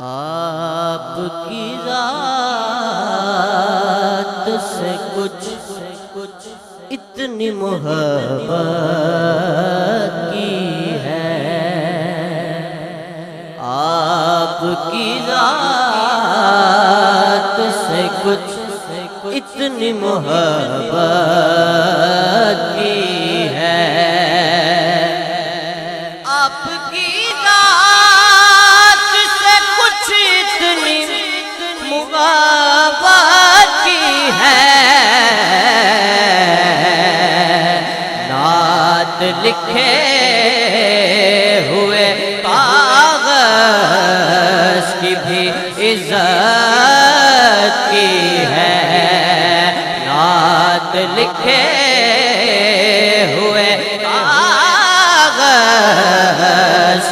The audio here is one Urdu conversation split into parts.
آپ کی ذات سے کچھ اتنی محبت کی ہے، آپ کی ذات سے کچھ اتنی محبت کی ہے، آپ کی ذات سے کچھ اتنی محبت کی ہے، نعت لکھے ہوئے کاغذ کی بھی عزت کی ہے، نعت لکھے ہوئے کاغذ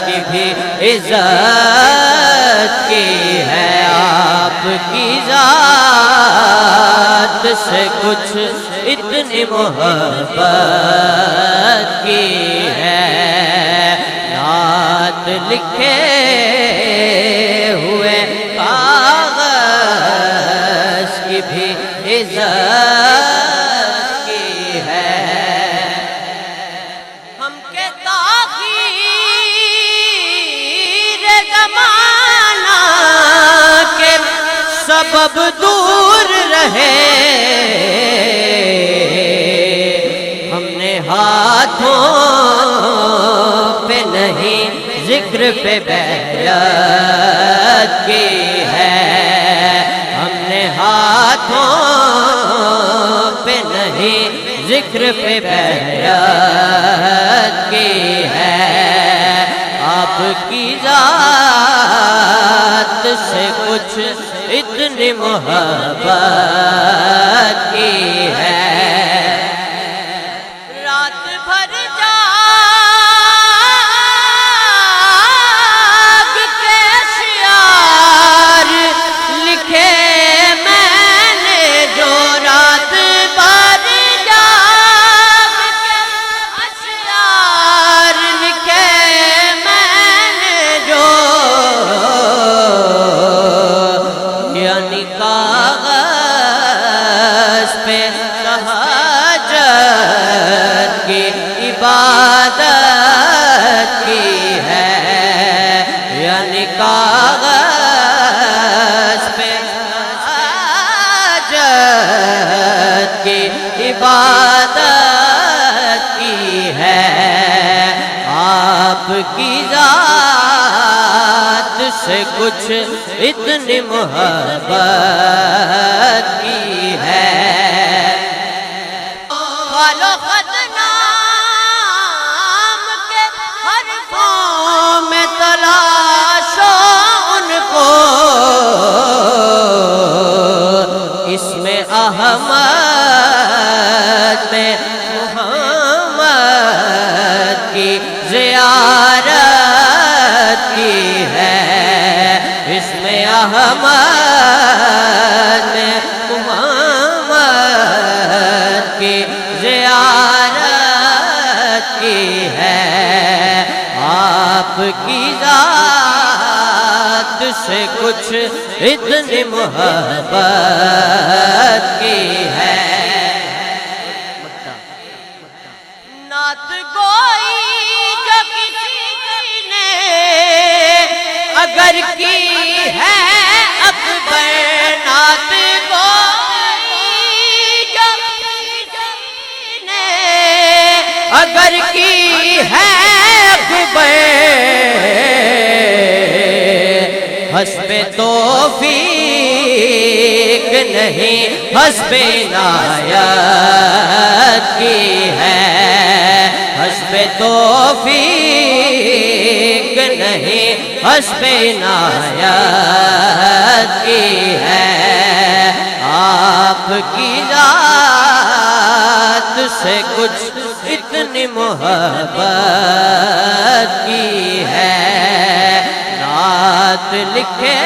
کی بھی عزت کی ہے، آپ کی ذات سے کچھ اتنی محبت کی ہے، نعت لکھے ہوئے کاغذ کی بھی عزت کی ہے، ہم کے تاخیر زمانہ کے سبب دور رہے، ہم نے ہاتھوں پہ نہیں ذکر پہ بیعت کی ہے، ہم نے ہاتھوں پہ نہیں ذکر پہ بیعت کی ہے، آپ کی ذات سے کچھ اتنی محبت کی ہے، رات بھر جاگ کے اشعار لکھے میں نے جو، رات بھر جاگ کے اشعار لکھے میں نے جو، یعنی کاغذ پہ تہجد کی عبادت کی ہے، یعنی کاغذ پہ تہجد کی عبادت کی ہے، آپ کی ذات سے کچھ اتنی محبت کی ہے، خالو خط نام کے حرفوں میں تلاشو ان کو، اس میں احمد میں محمد کی زیارت کی ہے، اس میں احمد میں محمد کی زیارت کی ہے، آپ کی ذات سے کچھ اتنی محبت کی ہے، نعت گوئی جو کسی نے اگر کی ہے اکبر، نعت گوئی جو کسی نے اگر کی ہے اکبر، حسب توفیق نہیں حسب عنایت کی ہے، حسب توفیق نہیں حسب عنایت کی ہے، آپ کی ذات سے کچھ اتنی محبت کی ہے، نعت لکھے